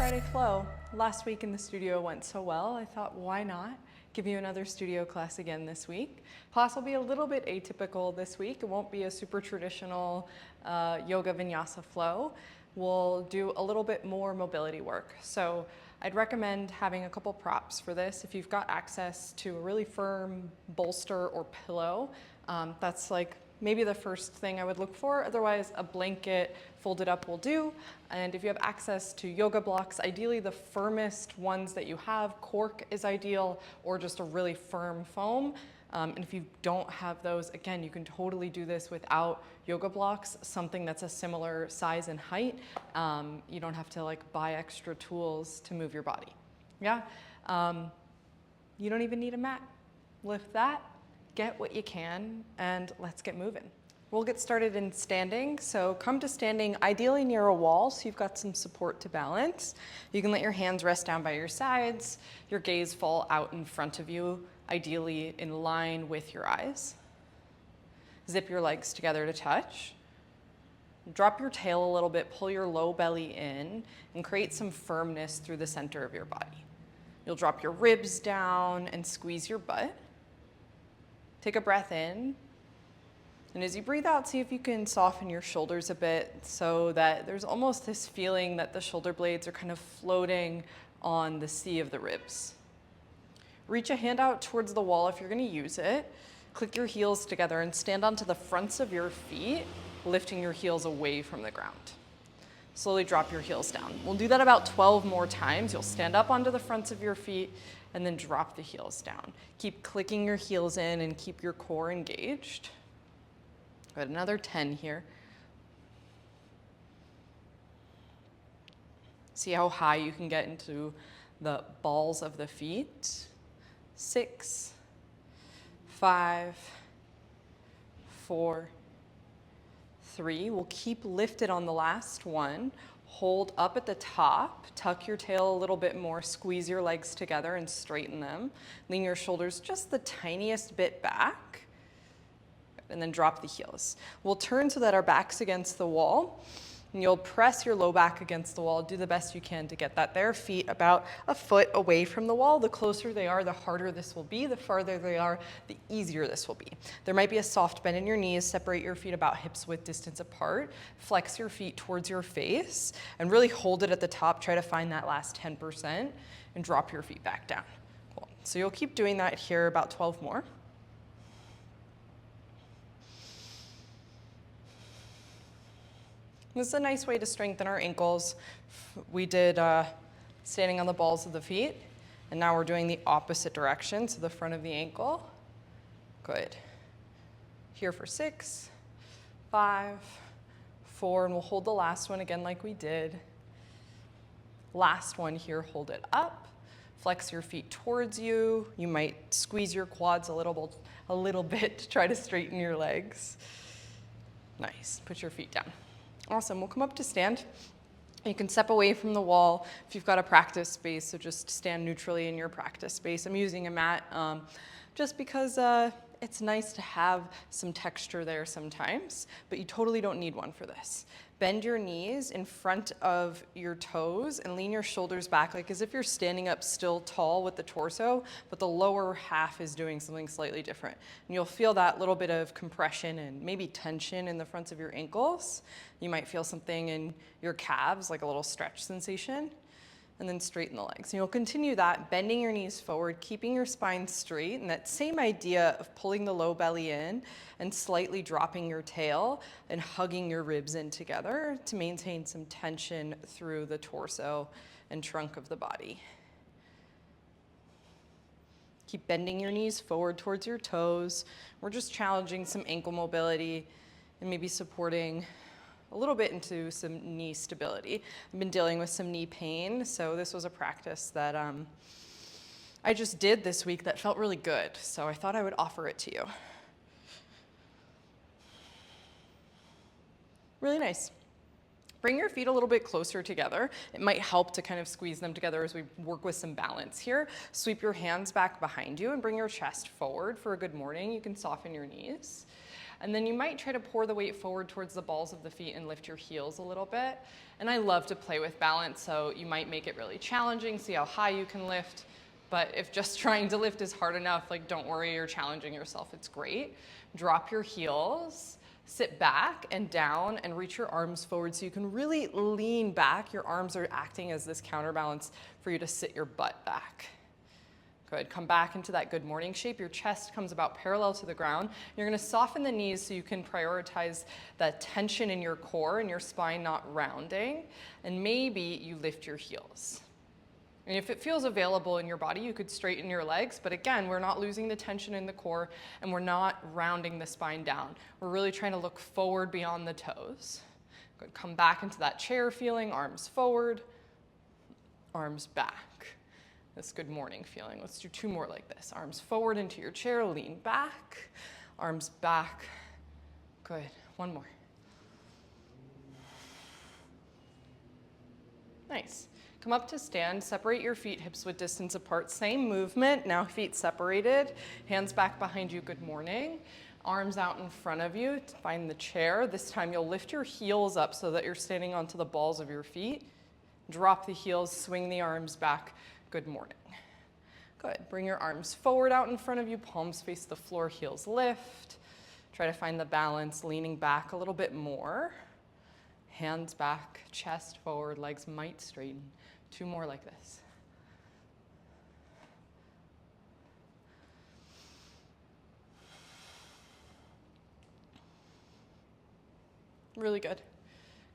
Friday flow. Last week in the studio went so well, I thought, why not give you another studio class again this week. Class will be a little bit atypical this week. It won't be a super traditional yoga vinyasa flow. We'll do a little bit more mobility work. So I'd recommend having a couple props for this. If you've got access to a really firm bolster or pillow, that's like maybe the first thing I would look for. Otherwise, a blanket folded up will do. And if you have access to yoga blocks, ideally the firmest ones that you have, cork is ideal, or just a really firm foam. And if you don't have those, again, you can totally do this without yoga blocks, something that's a similar size and height. You don't have to like buy extra tools to move your body. Yeah. You don't even need a mat. Lift that, get what you can, and let's get moving. We'll get started in standing. So come to standing ideally near a wall so you've got some support to balance. You can let your hands rest down by your sides, your gaze fall out in front of you, ideally in line with your eyes. Zip your legs together to touch. Drop your tail a little bit, pull your low belly in, and create some firmness through the center of your body. You'll drop your ribs down and squeeze your butt. Take a breath in. And as you breathe out, see if you can soften your shoulders a bit so that there's almost this feeling that the shoulder blades are kind of floating on the sea of the ribs. Reach a hand out towards the wall if you're going to use it. Click your heels together and stand onto the fronts of your feet, lifting your heels away from the ground. Slowly drop your heels down. We'll do that about 12 more times. You'll stand up onto the fronts of your feet and then drop the heels down. Keep clicking your heels in and keep your core engaged. Good, another 10 here. See how high you can get into the balls of the feet. 6, 5, 4, 3. We'll keep lifted on the last one. Hold up at the top, tuck your tail a little bit more, squeeze your legs together and straighten them. Lean your shoulders just the tiniest bit back, and then drop the heels. We'll turn so that our back's against the wall, and you'll press your low back against the wall. Do the best you can to get that there. Feet about a foot away from the wall. The closer they are, the harder this will be. The farther they are, the easier this will be. There might be a soft bend in your knees. Separate your feet about hips width distance apart. Flex your feet towards your face and really hold it at the top. Try to find that last 10% and drop your feet back down. Cool. So you'll keep doing that here about 12 more. This is a nice way to strengthen our ankles. We did standing on the balls of the feet, and now we're doing the opposite direction, so the front of the ankle. Good. Here for 6, 5, 4, and we'll hold the last one again like we did. Last one here, hold it up. Flex your feet towards you. You might squeeze your quads a little bit to try to straighten your legs. Nice, put your feet down. Awesome, we'll come up to stand. You can step away from the wall if you've got a practice space, so just stand neutrally in your practice space. I'm using a mat just because it's nice to have some texture there sometimes, but you totally don't need one for this. Bend your knees in front of your toes and lean your shoulders back like as if you're standing up still tall with the torso, but the lower half is doing something slightly different. And you'll feel that little bit of compression and maybe tension in the fronts of your ankles. You might feel something in your calves, like a little stretch sensation. And then straighten the legs. And you'll continue that, bending your knees forward, keeping your spine straight, and that same idea of pulling the low belly in and slightly dropping your tail and hugging your ribs in together to maintain some tension through the torso and trunk of the body. Keep bending your knees forward towards your toes. We're just challenging some ankle mobility and maybe supporting a little bit into some knee stability. I've been dealing with some knee pain, so this was a practice that I just did this week that felt really good, so I thought I would offer it to you. Really nice. Bring your feet a little bit closer together. It might help to kind of squeeze them together as we work with some balance here. Sweep your hands back behind you and bring your chest forward for a good morning. You can soften your knees. And then you might try to pour the weight forward towards the balls of the feet and lift your heels a little bit. And I love to play with balance, so you might make it really challenging, see how high you can lift. But if just trying to lift is hard enough, like, don't worry, you're challenging yourself, it's great. Drop your heels. Sit back and down and reach your arms forward so you can really lean back. Your arms are acting as this counterbalance for you to sit your butt back. Good, come back into that good morning shape. Your chest comes about parallel to the ground. You're gonna soften the knees so you can prioritize that tension in your core and your spine not rounding. And maybe you lift your heels. And if it feels available in your body, you could straighten your legs, but again, we're not losing the tension in the core and we're not rounding the spine down. We're really trying to look forward beyond the toes. Good, come back into that chair feeling, arms forward, arms back. This good morning feeling. Let's do 2 more like this. Arms forward into your chair, lean back, arms back. Good, 1 more. Nice. Come up to stand, separate your feet hips-width distance apart. Same movement, now feet separated, hands back behind you, good morning. Arms out in front of you, find the chair. This time you'll lift your heels up so that you're standing onto the balls of your feet. Drop the heels, swing the arms back, good morning. Good, bring your arms forward out in front of you, palms face the floor, heels lift. Try to find the balance, leaning back a little bit more. Hands back, chest forward, legs might straighten. 2 more like this. Really good.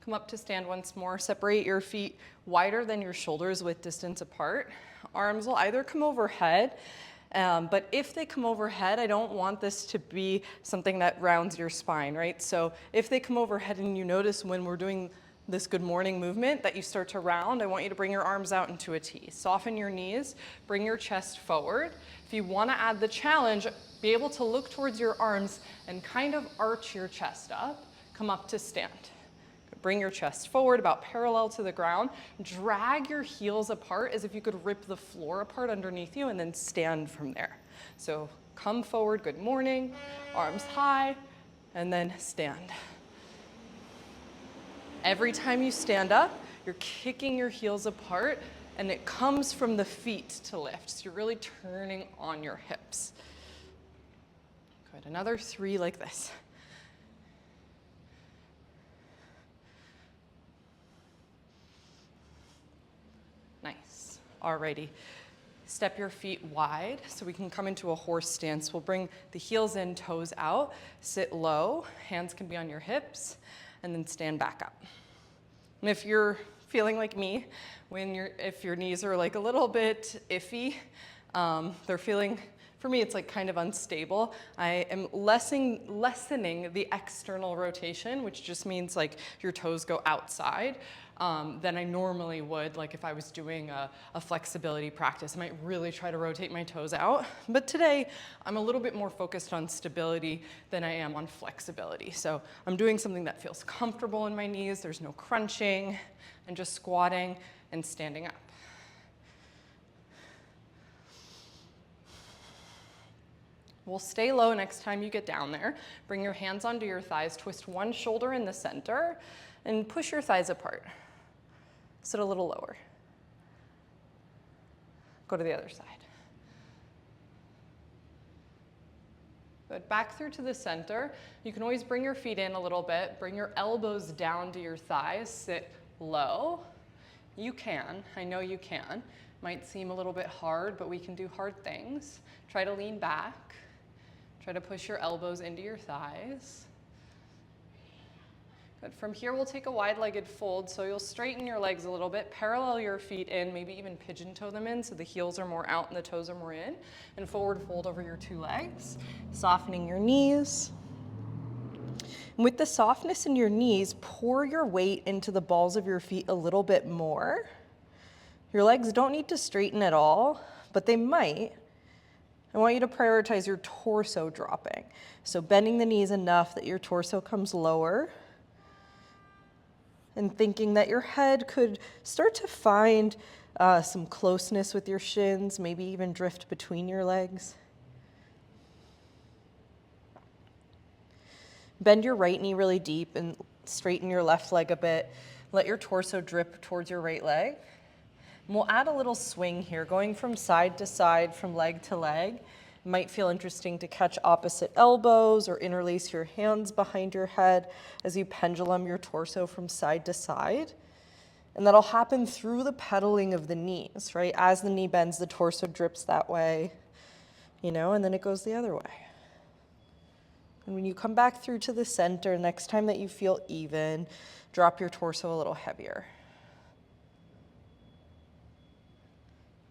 Come up to stand once more. Separate your feet wider than your shoulders with distance apart. Arms will either come overhead, but if they come overhead, I don't want this to be something that rounds your spine, right? So if they come overhead and you notice when we're doing this good morning movement that you start to round, I want you to bring your arms out into a T. Soften your knees, bring your chest forward. If you want to add the challenge, be able to look towards your arms and kind of arch your chest up. Come up to stand. Bring your chest forward about parallel to the ground. Drag your heels apart as if you could rip the floor apart underneath you and then stand from there. So come forward, good morning, arms high, and then stand. Every time you stand up, you're kicking your heels apart and it comes from the feet to lift. So you're really turning on your hips. Good, another 3 like this. Nice, alrighty. Step your feet wide so we can come into a horse stance. We'll bring the heels in, toes out, sit low, hands can be on your hips, and then stand back up. And if you're feeling like me, if your knees are like a little bit iffy, they're feeling, for me, it's like kind of unstable. I am lessening the external rotation, which just means like your toes go outside than I normally would, like if I was doing a flexibility practice. I might really try to rotate my toes out. But today, I'm a little bit more focused on stability than I am on flexibility. So I'm doing something that feels comfortable in my knees. There's no crunching, and just squatting and standing up. We'll stay low next time you get down there. Bring your hands onto your thighs, twist one shoulder in the center, and push your thighs apart. Sit a little lower. Go to the other side. Good, back through to the center. You can always bring your feet in a little bit, bring your elbows down to your thighs, sit low. You can, I know you can. Might seem a little bit hard, but we can do hard things. Try to lean back. Try to push your elbows into your thighs. Good. From here, we'll take a wide-legged fold. So you'll straighten your legs a little bit, parallel your feet in, maybe even pigeon toe them in so the heels are more out and the toes are more in. And forward fold over your 2 legs, softening your knees. And with the softness in your knees, pour your weight into the balls of your feet a little bit more. Your legs don't need to straighten at all, but they might. I want you to prioritize your torso dropping. So bending the knees enough that your torso comes lower. and thinking that your head could start to find some closeness with your shins, maybe even drift between your legs. Bend your right knee really deep and straighten your left leg a bit. Let your torso drip towards your right leg. And we'll add a little swing here, going from side to side, from leg to leg. It might feel interesting to catch opposite elbows or interlace your hands behind your head as you pendulum your torso from side to side. And that'll happen through the pedaling of the knees, right? As the knee bends, the torso drips that way, and then it goes the other way. And when you come back through to the center, next time that you feel even, drop your torso a little heavier.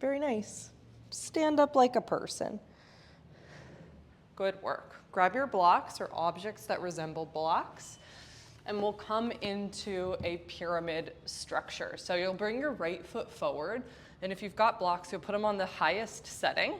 Very nice. Stand up like a person. Good work. Grab your blocks or objects that resemble blocks, and we'll come into a pyramid structure. So you'll bring your right foot forward, and if you've got blocks, you'll put them on the highest setting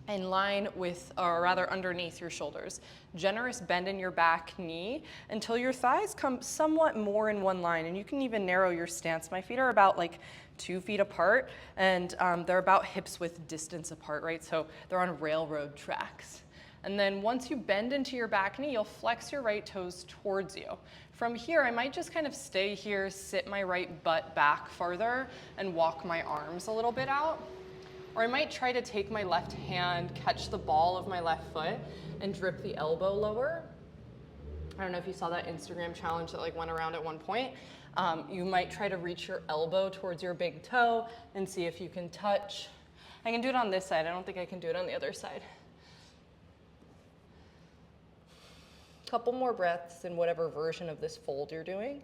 in line with, or rather underneath your shoulders. Generous bend in your back knee until your thighs come somewhat more in one line, and you can even narrow your stance. My feet are about like 2 feet apart, and they're about hips width distance apart, right? So they're on railroad tracks. And then once you bend into your back knee, you'll flex your right toes towards you. From here, I might just kind of stay here, sit my right butt back farther, and walk my arms a little bit out. Or I might try to take my left hand, catch the ball of my left foot, and drip the elbow lower. I don't know if you saw that Instagram challenge that went around at one point. You might try to reach your elbow towards your big toe and see if you can touch. I can do it on this side. I don't think I can do it on the other side. Couple more breaths in whatever version of this fold you're doing.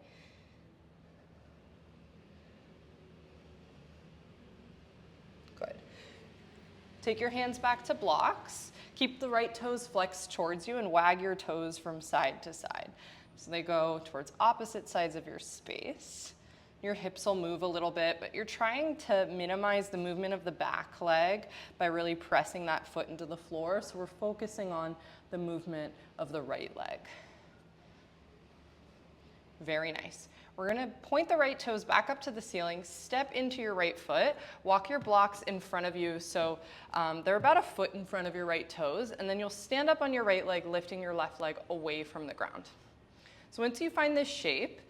Good. Take your hands back to blocks. Keep the right toes flexed towards you and wag your toes from side to side. So they go towards opposite sides of your space. Your hips will move a little bit, but you're trying to minimize the movement of the back leg by really pressing that foot into the floor. So we're focusing on the movement of the right leg. Very nice. We're gonna point the right toes back up to the ceiling, step into your right foot, walk your blocks in front of you so they're about a foot in front of your right toes, and then you'll stand up on your right leg, lifting your left leg away from the ground. So once you find this shape,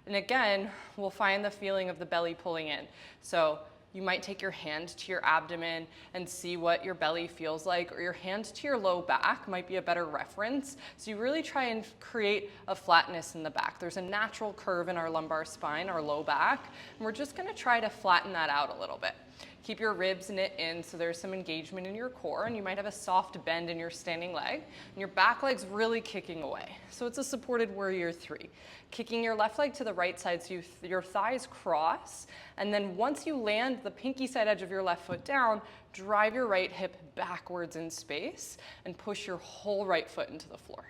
and again, we'll find the feeling of the belly pulling in. So you might take your hand to your abdomen and see what your belly feels like, or your hand to your low back might be a better reference. So you really try and create a flatness in the back. There's a natural curve in our lumbar spine, our low back, and we're just gonna try to flatten that out a little bit. Keep your ribs knit in so there's some engagement in your core, and you might have a soft bend in your standing leg, and your back leg's really kicking away. So it's a supported warrior 3. Kicking your left leg to the right side so your thighs cross, and then once you land the pinky side edge of your left foot down, drive your right hip backwards in space and push your whole right foot into the floor.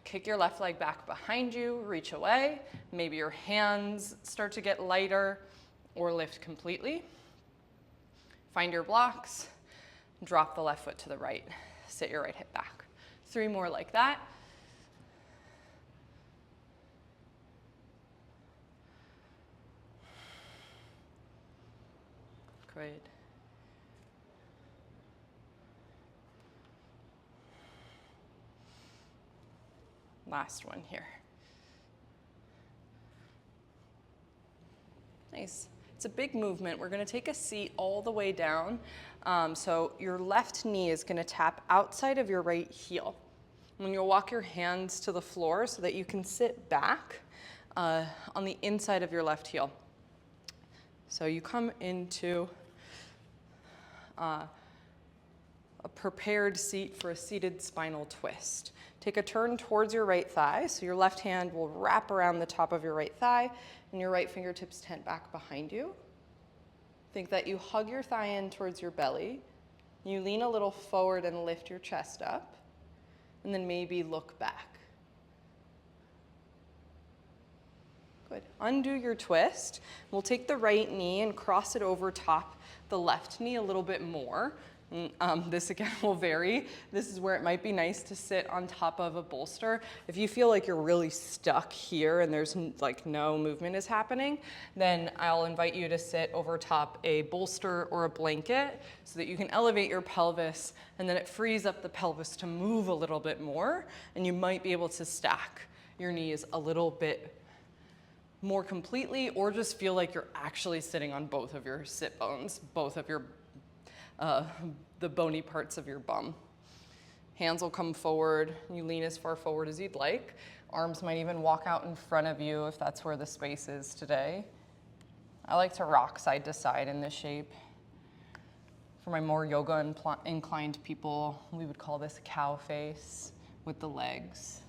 Kick your left leg back behind you, reach away. Maybe your hands start to get lighter or lift completely. Find your blocks, drop the left foot to the right, sit your right hip back. 3 more like that. Good. Last one here. Nice. It's a big movement. We're going to take a seat all the way down. So your left knee is going to tap outside of your right heel. When you'll walk your hands to the floor so that you can sit back on the inside of your left heel. So you come into a prepared seat for a seated spinal twist. Take a turn towards your right thigh. So your left hand will wrap around the top of your right thigh and your right fingertips tent back behind you. Think that you hug your thigh in towards your belly. You lean a little forward and lift your chest up, and then maybe look back. Good. Undo your twist. We'll take the right knee and cross it over top the left knee a little bit more. This again will vary. This is where it might be nice to sit on top of a bolster. If you feel like you're really stuck here and there's like no movement is happening, then I'll invite you to sit over top a bolster or a blanket so that you can elevate your pelvis, and then it frees up the pelvis to move a little bit more, and you might be able to stack your knees a little bit more completely, or just feel like you're actually sitting on both of your sit bones, both of your the bony parts of your bum. Hands will come forward. You lean as far forward as you'd like. Arms might even walk out in front of you if that's where the space is today. I like to rock side to side in this shape. For my more yoga inclined people, we would call this cow face with the legs.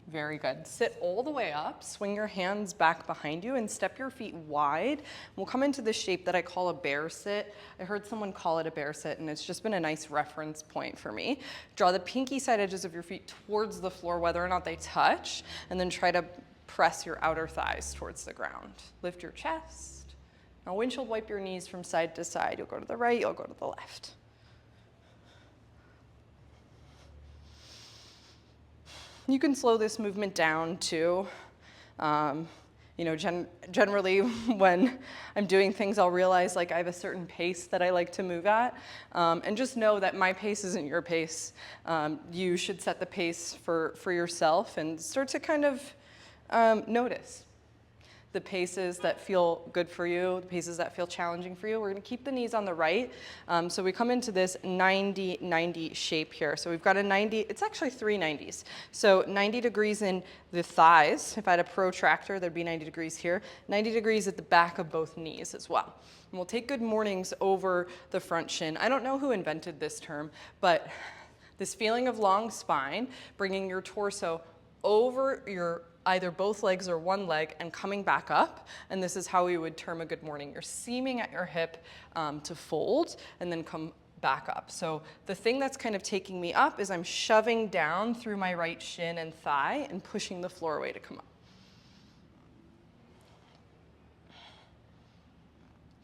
Very good. Sit all the way up, swing your hands back behind you, and step your feet wide. We'll come into this shape that I call a bear sit. I heard someone call it a bear sit, and it's just been a nice reference point for me. Draw the pinky side edges of your feet towards the floor, whether or not they touch, and then try to press your outer thighs towards the ground. Lift your chest. Now windshield wipe your knees from side to side. You'll go to the right, you'll go to the left. You can slow this movement down too. Generally when I'm doing things, I'll realize like I have a certain pace that I like to move at. And just know that my pace isn't your pace. You should set the pace for yourself and start to kind of notice the paces that feel good for you, the paces that feel challenging for you. We're gonna keep the knees on the right. So we come into this 90-90 shape here. So we've got a 90, it's actually 3 90s. So 90 degrees in the thighs. If I had a protractor, there'd be 90 degrees here. 90 degrees at the back of both knees as well. And we'll take good mornings over the front shin. I don't know who invented this term, but this feeling of long spine, bringing your torso over your either both legs or one leg and coming back up. And this is how we would term a good morning. You're seaming at your hip to fold and then come back up. So the thing that's kind of taking me up is I'm shoving down through my right shin and thigh and pushing the floor away to come up.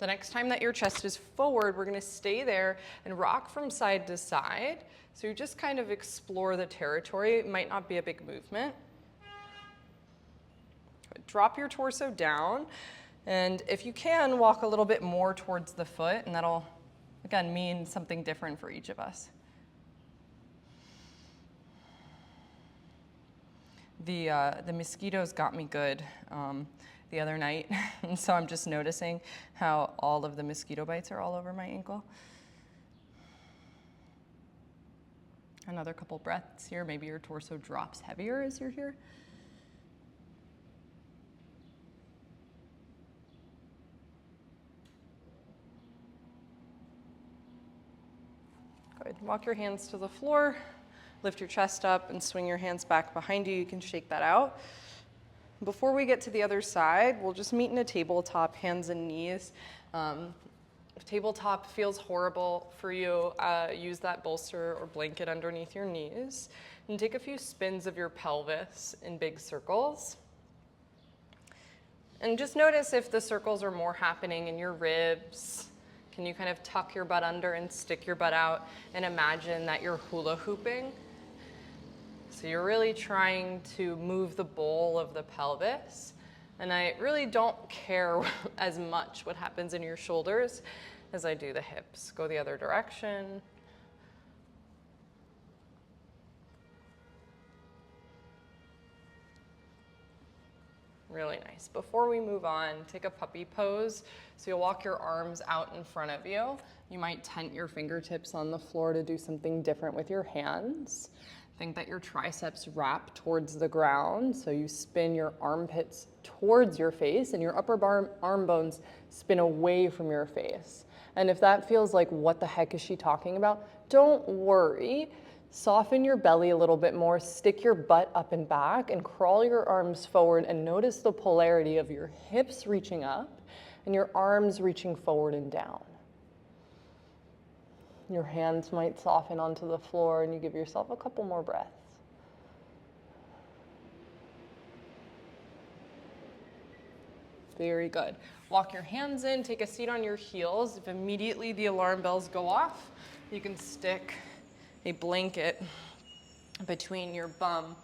The next time that your chest is forward, we're gonna stay there and rock from side to side. So you just kind of explore the territory. It might not be a big movement. Drop your torso down, and if you can, walk a little bit more towards the foot, and that'll, again, mean something different for each of us. The mosquitoes got me good the other night, and so I'm just noticing how all of the mosquito bites are all over my ankle. Another couple breaths here. Maybe your torso drops heavier as you're here. Good. Walk your hands to the floor, lift your chest up, and swing your hands back behind you. You can shake that out. Before we get to the other side, we'll just meet in a tabletop, hands and knees. If tabletop feels horrible for you, use that bolster or blanket underneath your knees, and take a few spins of your pelvis in big circles. And just notice if the circles are more happening in your ribs. Can you kind of tuck your butt under and stick your butt out and imagine that you're hula hooping? So you're really trying to move the bowl of the pelvis. And I really don't care as much what happens in your shoulders as I do the hips. Go the other direction. Really nice. Before we move on, take a puppy pose. So you'll walk your arms out in front of you. You might tent your fingertips on the floor to do something different with your hands. Think that your triceps wrap towards the ground. So you spin your armpits towards your face and your upper arm bones spin away from your face. And if that feels like, what the heck is she talking about? Don't worry. Soften your belly a little bit more, stick your butt up and back, and crawl your arms forward, and notice the polarity of your hips reaching up and your arms reaching forward and down. Your hands might soften onto the floor, and you give yourself a couple more breaths. Very good. Walk your hands in, take a seat on your heels. If immediately the alarm bells go off, you can stick a blanket between your bum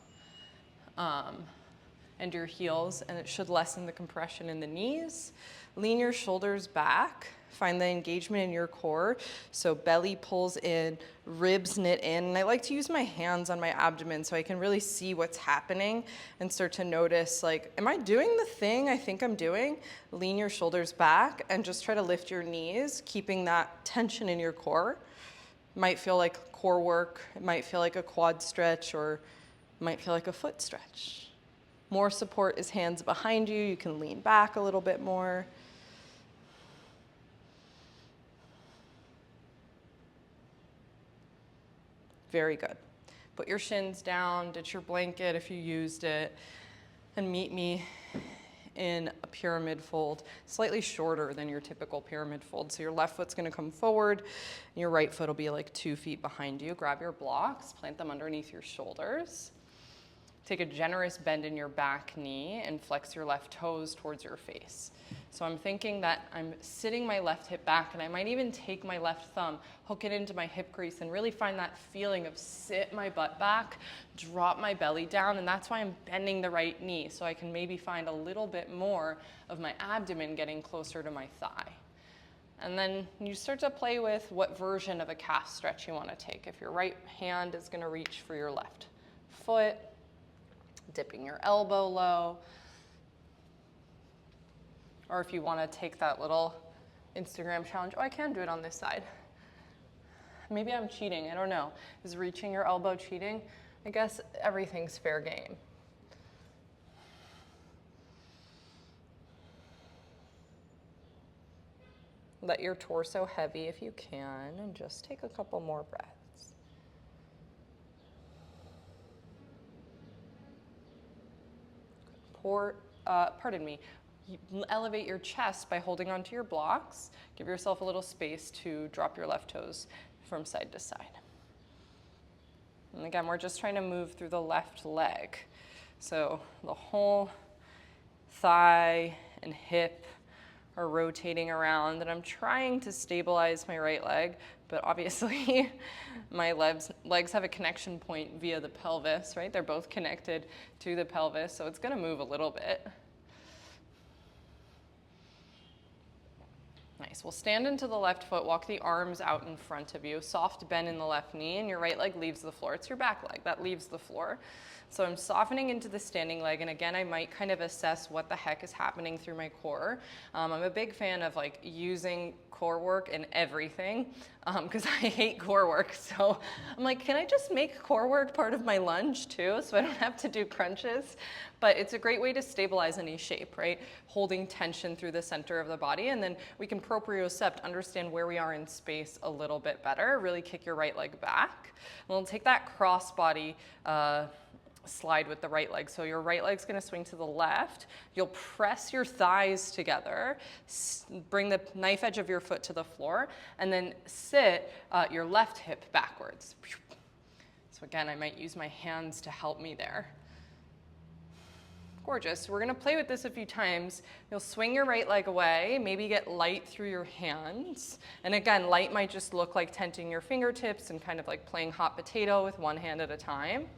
and your heels, and it should lessen the compression in the knees. Lean your shoulders back. Find the engagement in your core. So belly pulls in, ribs knit in. And I like to use my hands on my abdomen so I can really see what's happening and start to notice, like, am I doing the thing I think I'm doing? Lean your shoulders back and just try to lift your knees, keeping that tension in your core. It might feel like core work. It might feel like a quad stretch, or it might feel like a foot stretch. More support is hands behind you. You can lean back a little bit more. Very good. Put your shins down, ditch your blanket if you used it, and meet me in a pyramid fold, slightly shorter than your typical pyramid fold. So your left foot's gonna come forward, and your right foot will be like 2 feet behind you. Grab your blocks, plant them underneath your shoulders. Take a generous bend in your back knee and flex your left toes towards your face. So I'm thinking that I'm sitting my left hip back, and I might even take my left thumb, hook it into my hip crease, and really find that feeling of sit my butt back, drop my belly down, and that's why I'm bending the right knee, so I can maybe find a little bit more of my abdomen getting closer to my thigh. And then you start to play with what version of a calf stretch you want to take. If your right hand is going to reach for your left foot, dipping your elbow low, or if you want to take that little Instagram challenge, oh, I can do it on this side. Maybe I'm cheating, I don't know. Is reaching your elbow cheating? I guess everything's fair game. Let your torso heavy if you can, and just take a couple more breaths. Pardon me, elevate your chest by holding onto your blocks. Give yourself a little space to drop your left toes from side to side. And again, we're just trying to move through the left leg. So the whole thigh and hip are rotating around, and I'm trying to stabilize my right leg, but obviously my legs have a connection point via the pelvis, right? They're both connected to the pelvis, so it's gonna move a little bit. Nice. We'll stand into the left foot, walk the arms out in front of you, soft bend in the left knee, and your right leg leaves the floor. It's your back leg that leaves the floor. So I'm softening into the standing leg, and again, I might kind of assess what the heck is happening through my core. I'm a big fan of like using core work in everything because I hate core work. So I'm like, can I just make core work part of my lunge too, so I don't have to do crunches? But it's a great way to stabilize any shape, right? Holding tension through the center of the body, and then we can propriocept, understand where we are in space a little bit better. Really kick your right leg back. And we'll take that cross body slide with the right leg. So your right leg's gonna swing to the left. You'll press your thighs together, bring the knife edge of your foot to the floor, and then sit your left hip backwards. So again, I might use my hands to help me there. Gorgeous. We're gonna play with this a few times. You'll swing your right leg away, maybe get light through your hands. And again, light might just look like tenting your fingertips and kind of like playing hot potato with one hand at a time.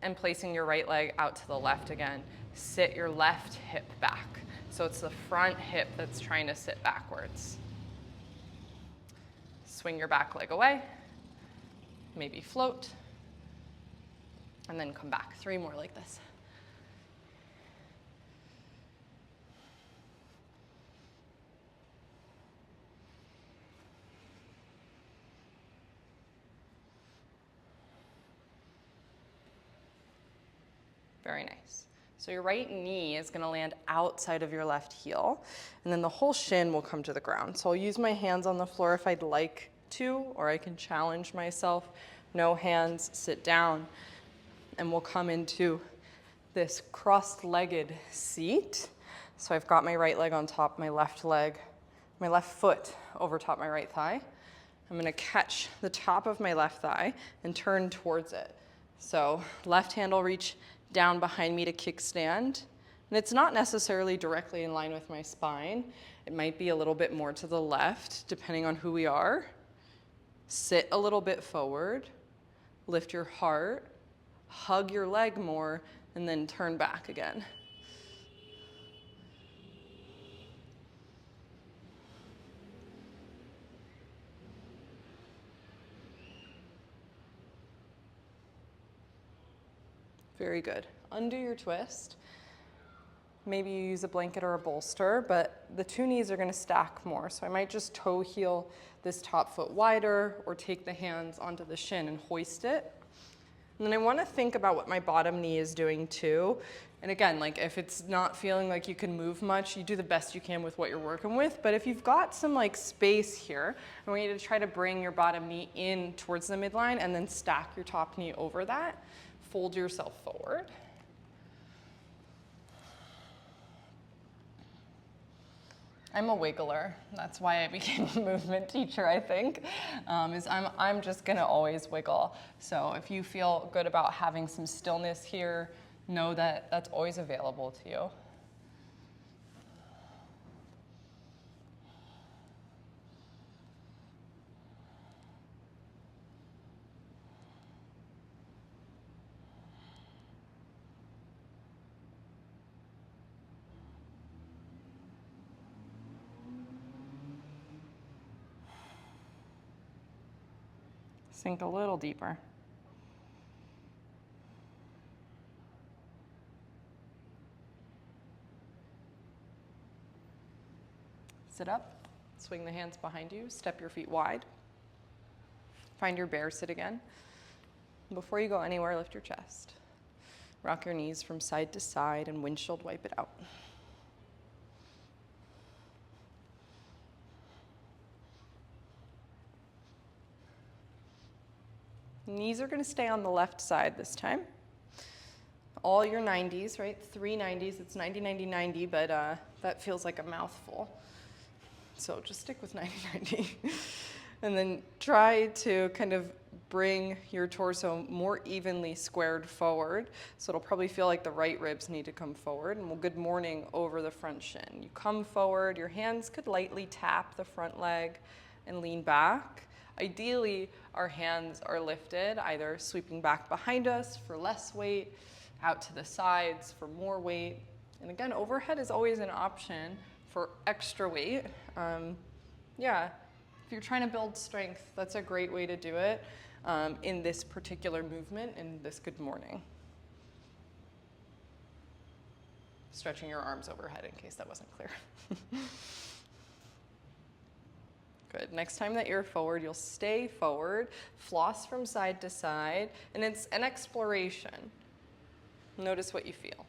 And placing your right leg out to the left again. Sit your left hip back. So it's the front hip that's trying to sit backwards. Swing your back leg away. Maybe float. And then come back. 3 more like this. Very nice. So your right knee is gonna land outside of your left heel, and then the whole shin will come to the ground. So I'll use my hands on the floor if I'd like to, or I can challenge myself. No hands, sit down, and we'll come into this cross-legged seat. So I've got my right leg on top, my left foot over top my right thigh. I'm gonna catch the top of my left thigh and turn towards it. So left hand will reach down behind me to kickstand. And it's not necessarily directly in line with my spine. It might be a little bit more to the left, depending on who we are. Sit a little bit forward, lift your heart, hug your leg more, and then turn back again. Very good. Undo your twist. Maybe you use a blanket or a bolster, but the two knees are going to stack more. So I might just toe heel this top foot wider or take the hands onto the shin and hoist it. And then I want to think about what my bottom knee is doing too. And again, like if it's not feeling like you can move much, you do the best you can with what you're working with. But if you've got some like space here, I want you to try to bring your bottom knee in towards the midline and then stack your top knee over that. Fold yourself forward. I'm a wiggler. That's why I became a movement teacher, I think, is I'm just gonna always wiggle. So if you feel good about having some stillness here, know that that's always available to you. Sink a little deeper. Sit up, swing the hands behind you, step your feet wide. Find your bear sit again. Before you go anywhere, lift your chest. Rock your knees from side to side and windshield wipe it out. Knees are going to stay on the left side this time. All your 90s, right? 3 90s. It's 90, 90, 90, but that feels like a mouthful. So just stick with 90, 90. And then try to kind of bring your torso more evenly squared forward. So it'll probably feel like the right ribs need to come forward. And we'll good morning over the front shin. You come forward, your hands could lightly tap the front leg and lean back. Ideally, our hands are lifted, either sweeping back behind us for less weight, out to the sides for more weight. And again, overhead is always an option for extra weight. Yeah, if you're trying to build strength, that's a great way to do it in this particular movement, in this good morning. Stretching your arms overhead in case that wasn't clear. Good. Next time that you're forward, you'll stay forward, floss from side to side, and it's an exploration. Notice what you feel.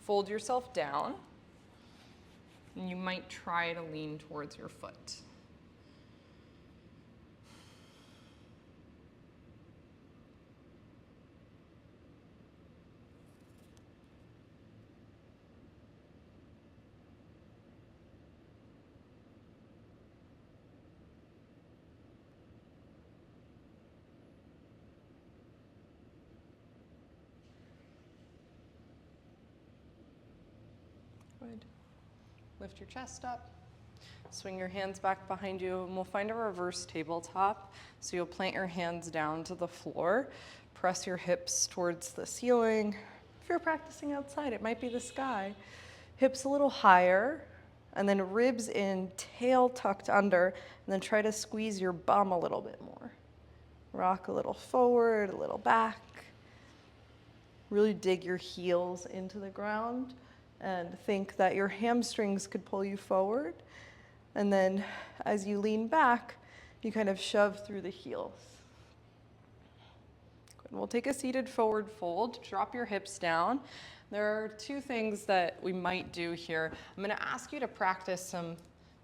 Fold yourself down, and you might try to lean towards your foot. Good. Lift your chest up. Swing your hands back behind you, and we'll find a reverse tabletop. So you'll plant your hands down to the floor. Press your hips towards the ceiling. If you're practicing outside, it might be the sky. Hips a little higher, and then ribs in, tail tucked under, and then try to squeeze your bum a little bit more. Rock a little forward, a little back. Really dig your heels into the ground. And think that your hamstrings could pull you forward. And then as you lean back, you kind of shove through the heels. Good. We'll take a seated forward fold. Drop your hips down. There are 2 things that we might do here. I'm going to ask you to practice some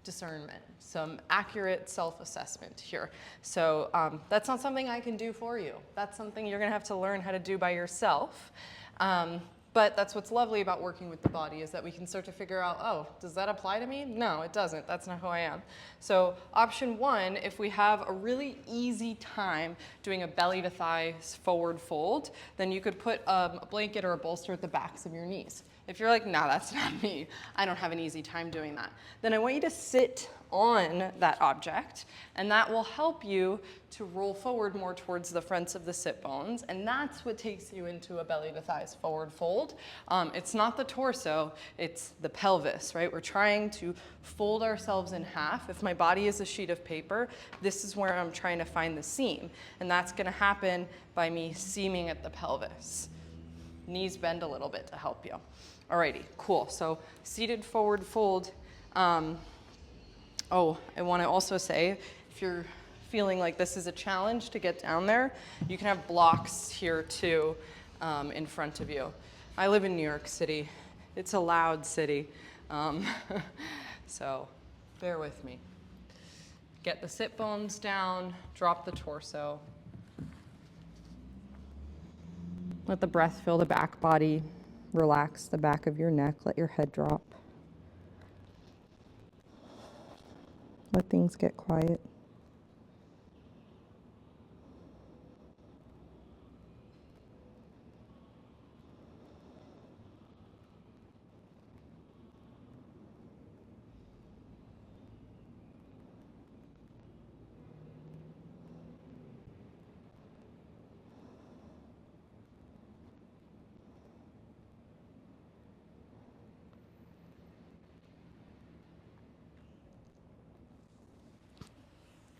discernment, some accurate self-assessment here. So that's not something I can do for you. That's something you're going to have to learn how to do by yourself. But that's what's lovely about working with the body is that we can start to figure out, oh, does that apply to me? No, it doesn't. That's not who I am. So option one, if we have a really easy time doing a belly to thighs forward fold, then you could put a blanket or a bolster at the backs of your knees. If you're like, nah, that's not me, I don't have an easy time doing that, then I want you to sit on that object, and that will help you to roll forward more towards the fronts of the sit bones, and that's what takes you into a belly to thighs forward fold. It's not the torso, it's the pelvis, right? We're trying to fold ourselves in half. If my body is a sheet of paper, this is where I'm trying to find the seam, and that's gonna happen by me seaming at the pelvis. Knees bend a little bit to help you. Alrighty, cool. So seated forward fold. Oh, I want to also say, if you're feeling like this is a challenge to get down there, you can have blocks here too in front of you. I live in New York City. It's a loud city. So bear with me. Get the sit bones down, drop the torso. Let the breath fill the back body. Relax the back of your neck. Let your head drop. Let things get quiet.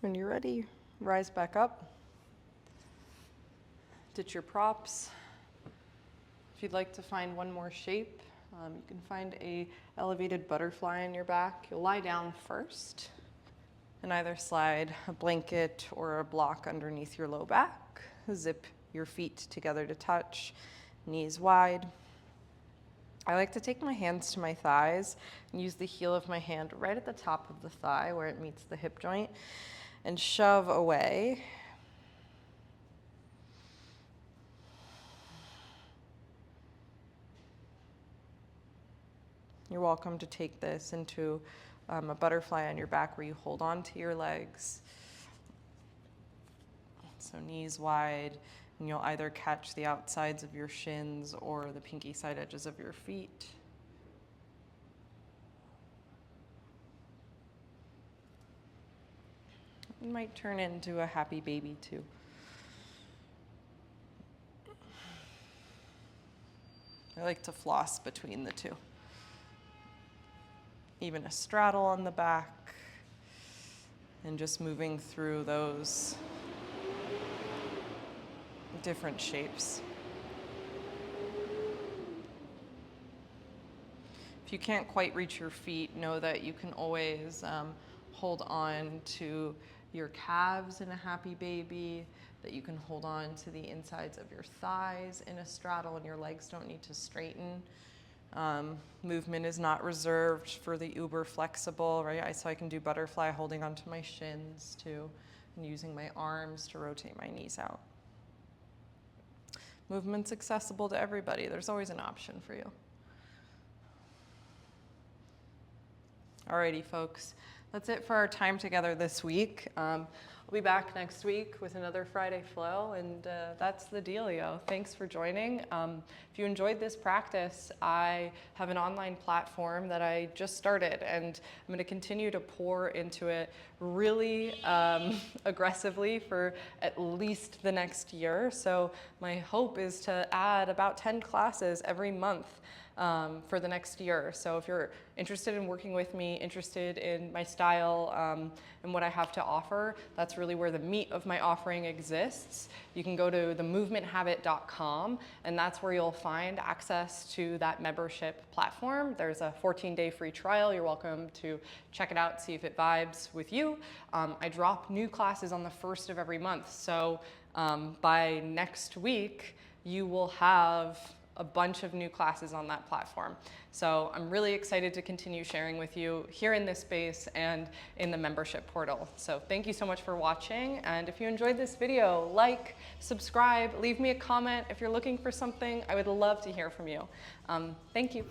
When you're ready, rise back up. Ditch your props. If you'd like to find one more shape, you can find a elevated butterfly on your back. You'll lie down first and either slide a blanket or a block underneath your low back. Zip your feet together to touch, knees wide. I like to take my hands to my thighs and use the heel of my hand right at the top of the thigh where it meets the hip joint and shove away. You're welcome to take this into a butterfly on your back where you hold on to your legs. So knees wide, and you'll either catch the outsides of your shins or the pinky side edges of your feet. It might turn into a happy baby too. I like to floss between the two. Even a straddle on the back, and just moving through those different shapes. If you can't quite reach your feet, know that you can always hold on to your calves in a happy baby, that you can hold on to the insides of your thighs in a straddle, and your legs don't need to straighten. Movement is not reserved for the uber flexible, right? So I can do butterfly holding onto my shins too, and using my arms to rotate my knees out. Movement's accessible to everybody. There's always an option for you. Alrighty, folks. That's it for our time together this week. I'll be back next week with another Friday Flow, and that's the dealio. Thanks for joining. If you enjoyed this practice, I have an online platform that I just started, and I'm going to continue to pour into it really aggressively for at least the next year. So my hope is to add about 10 classes every month for the next year. So if you're interested in working with me, interested in my style and what I have to offer, that's really where the meat of my offering exists. You can go to themovementhabit.com, and that's where you'll find access to that membership platform. There's a 14-day free trial. You're welcome to check it out, see if it vibes with you. I drop new classes on the first of every month. So by next week, you will have a bunch of new classes on that platform. So I'm really excited to continue sharing with you here in this space and in the membership portal. So thank you so much for watching. And if you enjoyed this video, like, subscribe, leave me a comment. If you're looking for something, I would love to hear from you. Thank you.